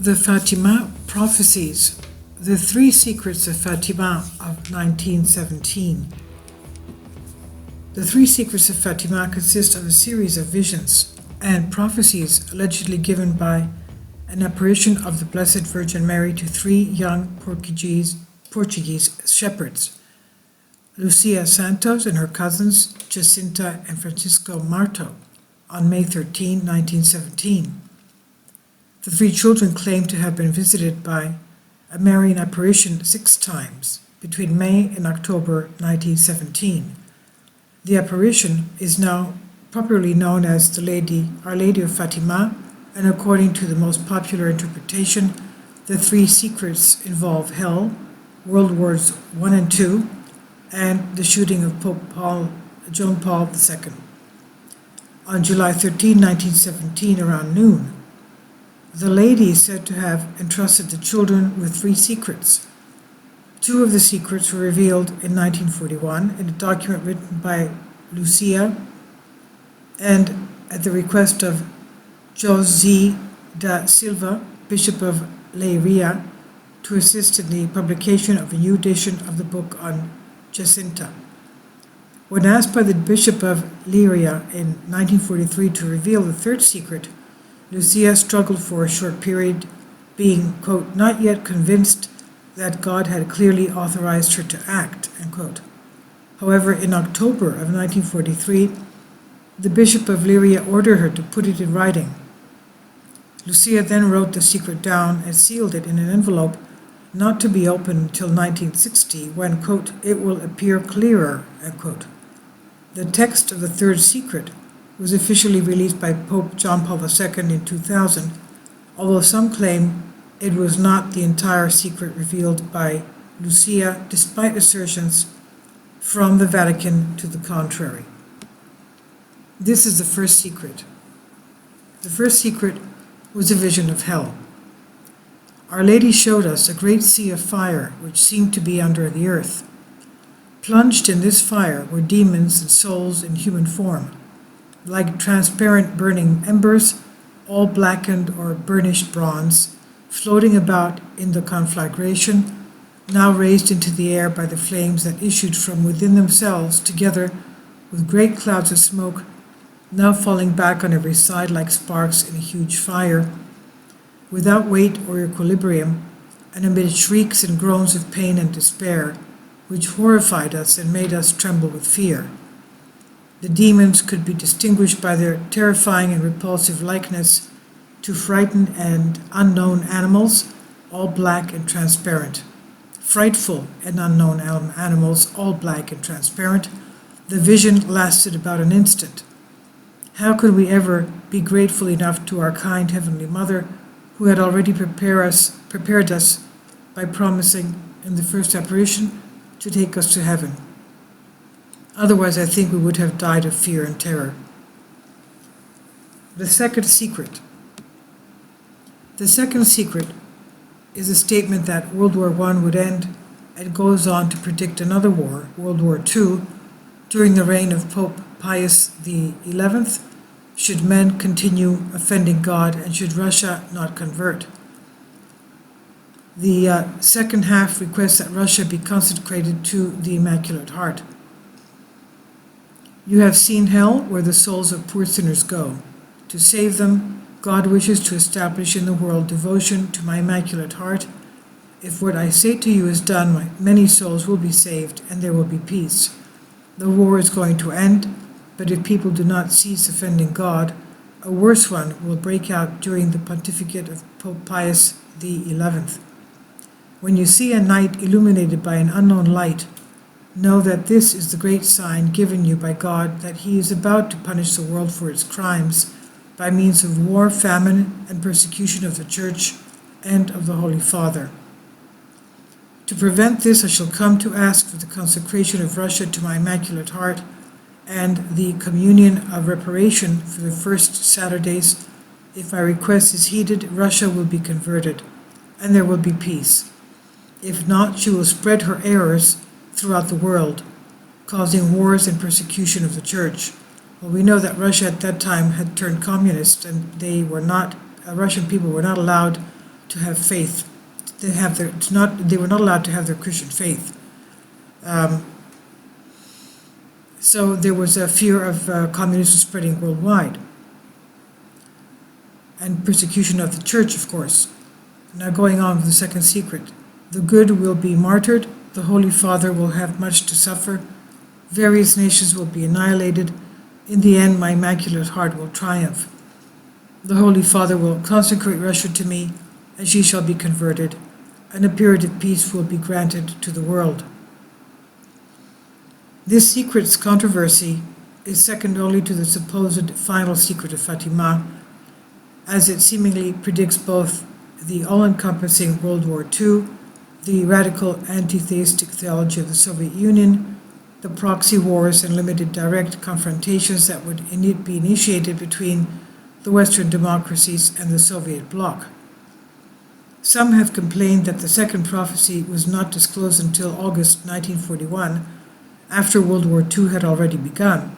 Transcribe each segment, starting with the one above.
The Fatima Prophecies, The Three Secrets of Fatima of 1917. The Three Secrets of Fatima consist of a series of visions and prophecies allegedly given by an apparition of the Blessed Virgin Mary to three young Portuguese shepherds, Lucia Santos and her cousins Jacinta and Francisco Marto, on May 13, 1917. The three children claim to have been visited by a Marian apparition 6 times between May and October 1917. The apparition is now popularly known as Our Lady of Fatima, and according to the most popular interpretation, the three secrets involve hell, World Wars I and II, and the shooting of Pope John Paul II. On July 13, 1917, around noon, the lady is said to have entrusted the children with 3 secrets. 2 of the secrets were revealed in 1941 in a document written by Lucia and at the request of José da Silva, Bishop of Leiria, to assist in the publication of a new edition of the book on Jacinta. When asked by the Bishop of Leiria in 1943 to reveal the 3rd secret, Lucia struggled for a short period, being, quote, not yet convinced that God had clearly authorized her to act, end quote. However, in October of 1943, the Bishop of Leiria ordered her to put it in writing. Lucia then wrote the secret down and sealed it in an envelope not to be opened until 1960, when, quote, it will appear clearer, end quote. The text of the 3rd secret was officially released by Pope John Paul II in 2000, although some claim it was not the entire secret revealed by Lucia, despite assertions from the Vatican to the contrary. This is the first secret. The first secret was a vision of hell. Our Lady showed us a great sea of fire which seemed to be under the earth. Plunged in this fire were demons and souls in human form, like transparent burning embers, all blackened or burnished bronze, floating about in the conflagration, now raised into the air by the flames that issued from within themselves, together with great clouds of smoke, now falling back on every side like sparks in a huge fire, without weight or equilibrium, and amid shrieks and groans of pain and despair, which horrified us and made us tremble with fear. The demons could be distinguished by their terrifying and repulsive likeness to frightened and unknown animals, all black and transparent. Frightful and unknown animals, all black and transparent. The vision lasted about an instant. How could we ever be grateful enough to our kind Heavenly Mother, who had already prepared us by promising in the first apparition to take us to heaven? Otherwise, I think we would have died of fear and terror. The second secret. The second secret is a statement that World War I would end and goes on to predict another war, World War II, during the reign of Pope Pius XI, should men continue offending God and should Russia not convert. The second half requests that Russia be consecrated to the Immaculate Heart. You have seen hell, where the souls of poor sinners go. To save them, God wishes to establish in the world devotion to my Immaculate Heart. If what I say to you is done, many souls will be saved and there will be peace. The war is going to end, but if people do not cease offending God, a worse one will break out during the pontificate of Pope Pius XI. When you see a night illuminated by an unknown light, know that this is the great sign given you by God that He is about to punish the world for its crimes by means of war, famine, and persecution of the Church and of the Holy Father. To prevent this, I shall come to ask for the consecration of Russia to my Immaculate Heart and the communion of reparation for the first Saturdays. If my request is heeded, Russia will be converted, and there will be peace. If not, she will spread her errors throughout the world, causing wars and persecution of the Church. Well, we know that Russia at that time had turned communist, and Russian people were not allowed to have faith. They were not allowed to have their Christian faith. So there was a fear of communism spreading worldwide, and persecution of the church, of course. Now going on with the second secret. The good will be martyred, the Holy Father will have much to suffer, various nations will be annihilated, in the end my Immaculate Heart will triumph. The Holy Father will consecrate Russia to me, and she shall be converted, and a period of peace will be granted to the world. This secret's controversy is second only to the supposed final secret of Fatima, as it seemingly predicts both the all-encompassing World War II, the radical anti-theistic theology of the Soviet Union, the proxy wars and limited direct confrontations that would be initiated between the Western democracies and the Soviet bloc. Some have complained that the second prophecy was not disclosed until August 1941, after World War II had already begun.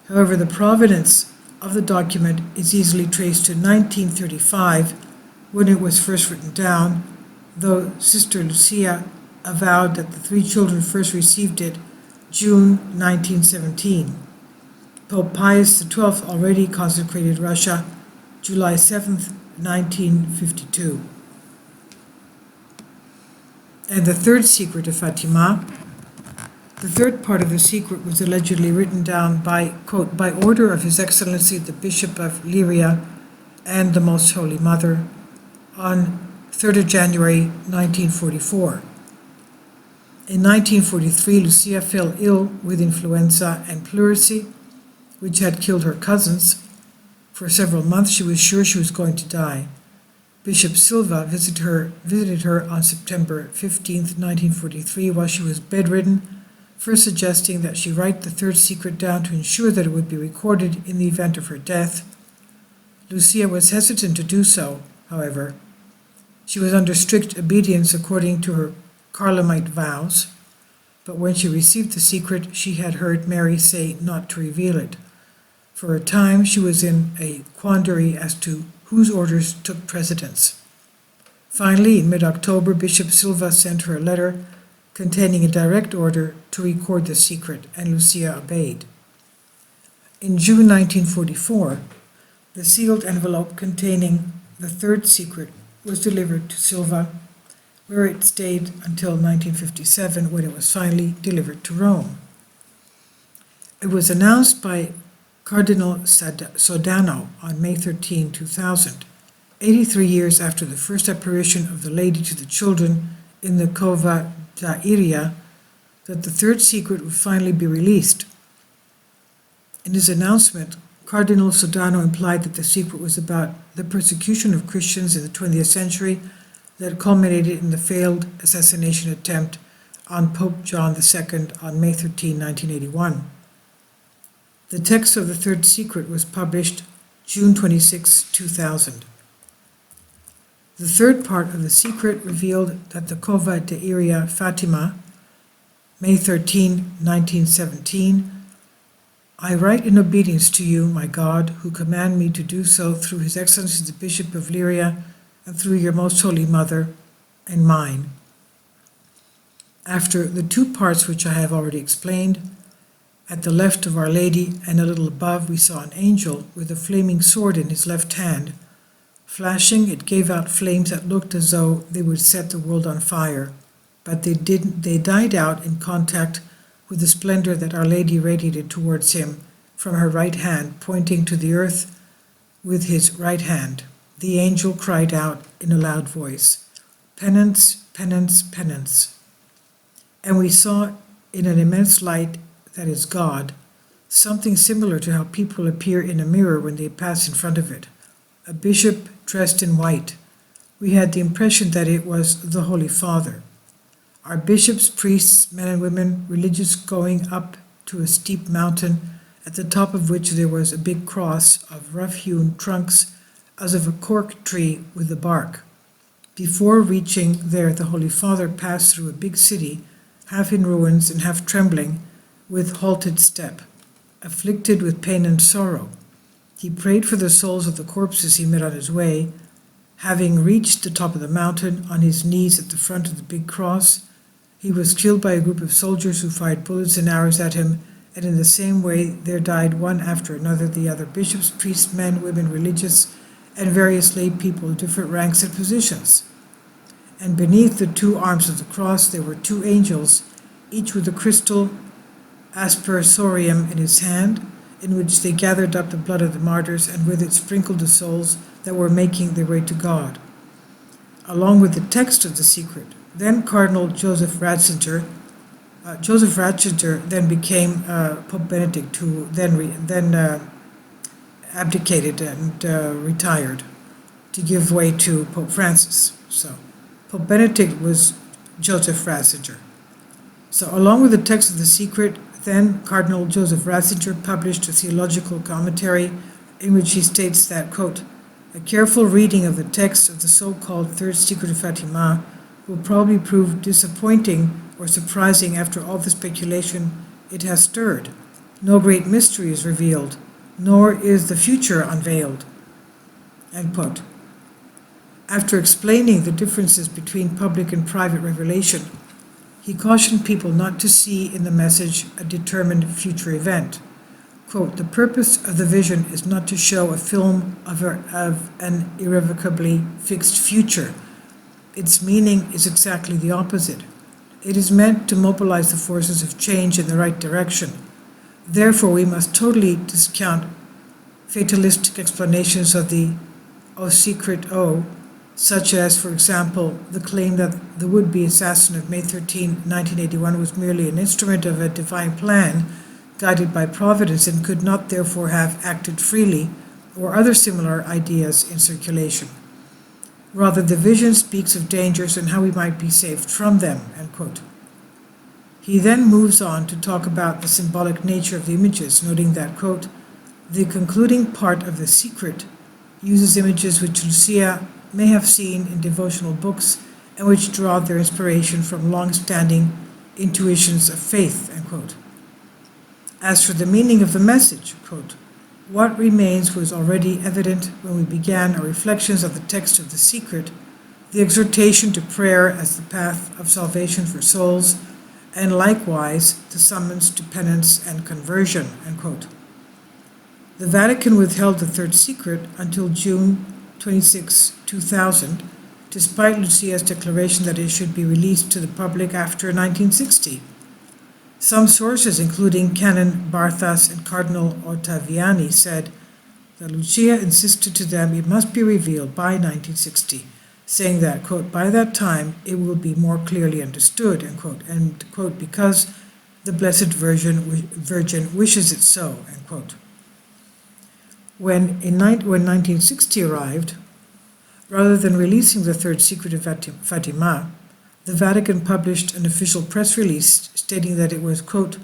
However, the provenance of the document is easily traced to 1935, when it was first written down, though Sister Lucia avowed that the three children first received it June 1917. Pope Pius XII already consecrated Russia July 7, 1952. And the third secret of Fatima. The third part of the secret was allegedly written down by, quote, by order of His Excellency the Bishop of Lyria and the Most Holy Mother on 3rd of January 1944. In 1943, Lucia fell ill with influenza and pleurisy, which had killed her cousins. For several months she was sure she was going to die. Bishop Silva visited her on September 15, 1943, while she was bedridden, first suggesting that she write the third secret down to ensure that it would be recorded in the event of her death. Lucia was hesitant to do so, however. She was under strict obedience according to her Carmelite vows, but when she received the secret, she had heard Mary say not to reveal it. For a time, she was in a quandary as to whose orders took precedence. Finally, in mid-October, Bishop Silva sent her a letter containing a direct order to record the secret, and Lucia obeyed. In June 1944, the sealed envelope containing the third secret was delivered to Silva, where it stayed until 1957, when it was finally delivered to Rome. It was announced by Cardinal Sodano on May 13, 2000, 83 years after the first apparition of the Lady to the Children in the Cova da Iria, that the third secret would finally be released. In his announcement, Cardinal Sodano implied that the secret was about the persecution of Christians in the 20th century that culminated in the failed assassination attempt on Pope John II on May 13, 1981. The text of the third secret was published June 26, 2000. The third part of the secret revealed that the Cova de Iria Fatima, May 13, 1917, I write in obedience to you, my God, who command me to do so through His Excellency the Bishop of Lyria and through your Most Holy Mother and mine. After the two parts which I have already explained, at the left of Our Lady and a little above we saw an angel with a flaming sword in his left hand. Flashing, it gave out flames that looked as though they would set the world on fire, but they didn't. They died out in contact with the splendor that Our Lady radiated towards him from her right hand, pointing to the earth with his right hand. The angel cried out in a loud voice, "Penance, penance, penance." And we saw in an immense light, that is God, something similar to how people appear in a mirror when they pass in front of it. A bishop dressed in white. We had the impression that it was the Holy Father. Our bishops, priests, men and women, religious, going up to a steep mountain, at the top of which there was a big cross of rough-hewn trunks as of a cork tree with the bark. Before reaching there, the Holy Father passed through a big city, half in ruins and half trembling, with halted step, afflicted with pain and sorrow. He prayed for the souls of the corpses he met on his way, Having reached the top of the mountain on his knees at the front of the big cross, he was killed by a group of soldiers who fired bullets and arrows at him, and in the same way there died one after another the other bishops, priests, men, women, religious, and various lay people of different ranks and positions. And beneath the two arms of the cross there were two angels, each with a crystal aspersorium in his hand, in which they gathered up the blood of the martyrs, and with it sprinkled the souls that were making their way to God. Along with the text of the secret, then Cardinal Joseph Ratzinger then became Pope Benedict, who then abdicated and retired to give way to Pope Francis. So Pope Benedict was Joseph Ratzinger. So along with the text of the secret, then Cardinal Joseph Ratzinger published a theological commentary in which he states that, quote, a careful reading of the text of the so-called Third Secret of Fatima will probably prove disappointing or surprising after all the speculation it has stirred. No great mystery is revealed, nor is the future unveiled. End quote. After explaining the differences between public and private revelation, he cautioned people not to see in the message a determined future event. Quote, the purpose of the vision is not to show a film of an irrevocably fixed future. Its meaning is exactly the opposite. It is meant to mobilize the forces of change in the right direction. Therefore, we must totally discount fatalistic explanations of the O Secret O, such as, for example, the claim that the would-be assassin of May 13, 1981 was merely an instrument of a divine plan guided by providence and could not therefore have acted freely, or other similar ideas in circulation. Rather, the vision speaks of dangers and how we might be saved from them, end quote. He then moves on to talk about the symbolic nature of the images, noting that, quote, the concluding part of the secret uses images which Lucia may have seen in devotional books and which draw their inspiration from long-standing intuitions of faith, end quote. As for the meaning of the message, quote, what remains was already evident when we began our reflections on the text of the secret, the exhortation to prayer as the path of salvation for souls, and likewise the summons to penance and conversion, end quote. The Vatican withheld the third secret until June 26, 2000, despite Lucia's declaration that it should be released to the public after 1960. Some sources, including Canon Barthas and Cardinal Ottaviani, said that Lucia insisted to them it must be revealed by 1960, saying that, quote, by that time it will be more clearly understood, end quote, and, quote, because the Blessed Virgin wishes it so, end quote. When 1960 arrived, rather than releasing the third secret of Fatima, the Vatican published an official press release stating that it was, quote,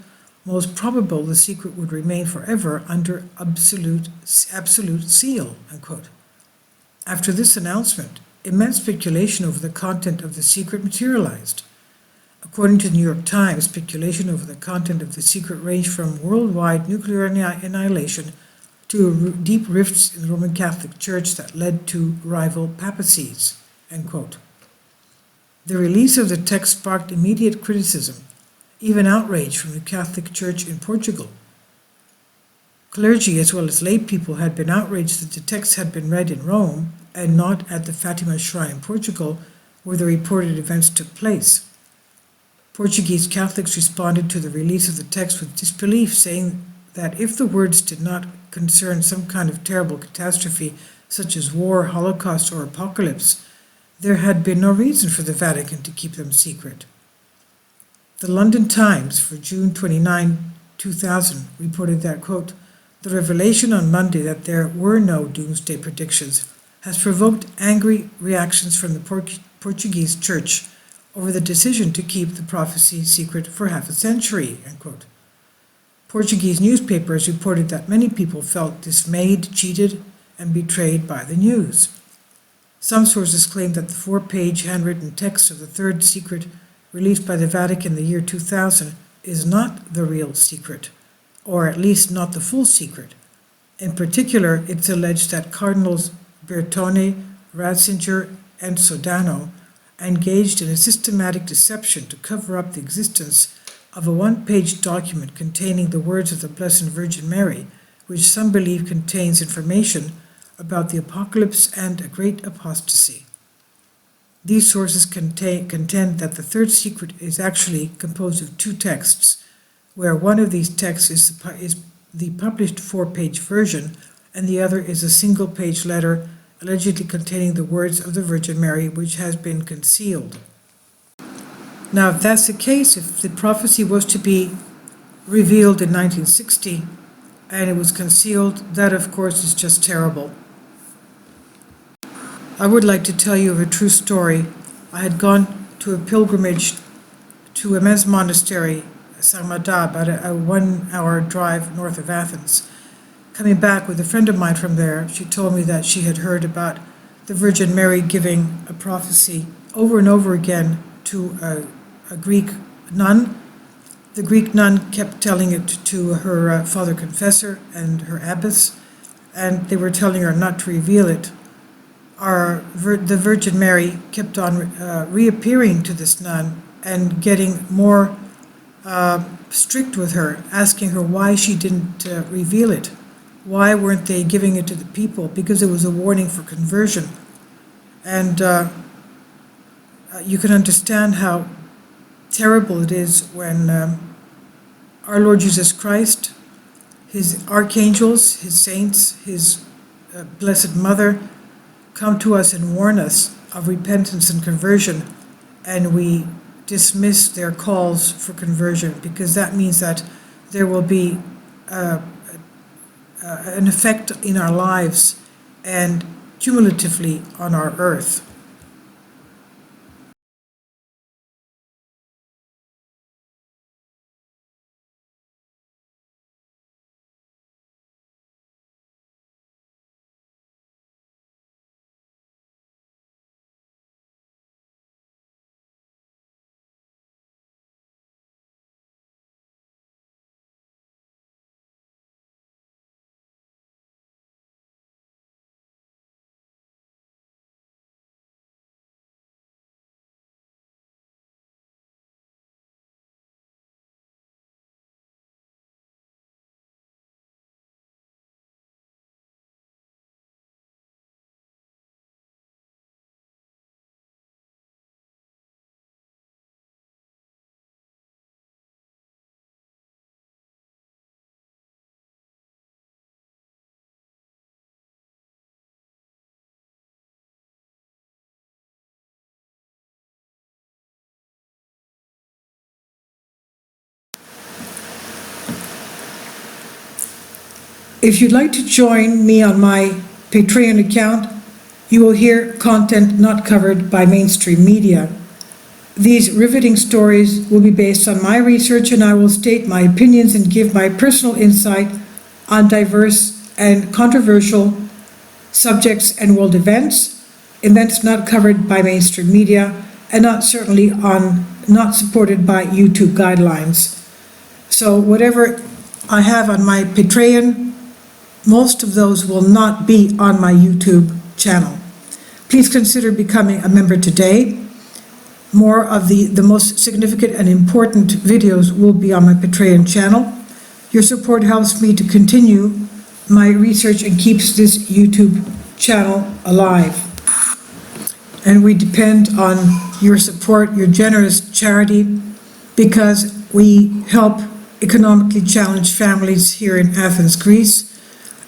most probable the secret would remain forever under absolute seal, unquote. After this announcement, immense speculation over the content of the secret materialized. According to the New York Times, speculation over the content of the secret ranged from worldwide nuclear annihilation to deep rifts in the Roman Catholic Church that led to rival papacies, end quote. The release of the text sparked immediate criticism, even outrage from the Catholic Church in Portugal. Clergy as well as lay people had been outraged that the text had been read in Rome and not at the Fatima Shrine in Portugal, where the reported events took place. Portuguese Catholics responded to the release of the text with disbelief, saying that if the words did not concern some kind of terrible catastrophe such as war, Holocaust, or apocalypse, there had been no reason for the Vatican to keep them secret. The London Times for June 29, 2000 reported that, quote, the revelation on Monday that there were no doomsday predictions has provoked angry reactions from the Portuguese Church over the decision to keep the prophecy secret for half a century, end quote. Portuguese newspapers reported that many people felt dismayed, cheated, and betrayed by the news. Some sources claim that the 4-page handwritten text of the third secret released by the Vatican in the year 2000 is not the real secret, or at least not the full secret. In particular, it's alleged that Cardinals Bertone, Ratzinger, and Sodano engaged in a systematic deception to cover up the existence of a one-page document containing the words of the Blessed Virgin Mary, which some believe contains information about the apocalypse and a great apostasy. These sources contend that the third secret is actually composed of two texts, where one of these texts is the published four-page version, and the other is a single-page letter allegedly containing the words of the Virgin Mary, which has been concealed. Now, if that's the case, if the prophecy was to be revealed in 1960 and it was concealed, that of course is just terrible. I would like to tell you of a true story. I had gone to a pilgrimage to a men's monastery, Sarmada, about a 1 hour drive north of Athens. Coming back with a friend of mine from there, she told me that she had heard about the Virgin Mary giving a prophecy over and over again to a Greek nun. The Greek nun kept telling it to her father confessor and her abbess, and they were telling her not to reveal it. The Virgin Mary kept on reappearing to this nun and getting more strict with her, asking her why she didn't reveal it. Why weren't they giving it to the people? Because it was a warning for conversion. And you can understand how terrible it is when our Lord Jesus Christ, his archangels, his saints, his Blessed Mother come to us and warn us of repentance and conversion, and we dismiss their calls for conversion, because that means that there will be an effect in our lives and cumulatively on our earth. If you'd like to join me on my Patreon account, you will hear content not covered by mainstream media. These riveting stories will be based on my research, and I will state my opinions and give my personal insight on diverse and controversial subjects and world events not covered by mainstream media, and not supported by YouTube guidelines. So whatever I have on my Patreon, most of those will not be on my YouTube channel. Please consider becoming a member today. More of the most significant and important videos will be on my Patreon channel. Your support helps me to continue my research and keeps this YouTube channel alive. And we depend on your support, your generous charity, because we help economically challenged families here in Athens, Greece,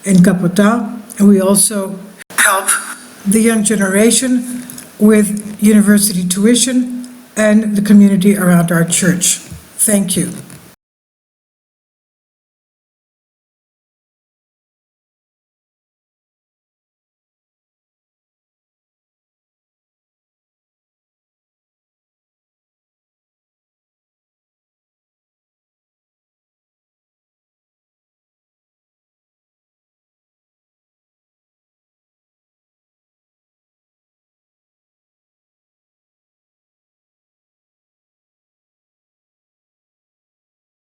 in Kapota, and we also help the young generation with university tuition and the community around our church. Thank you.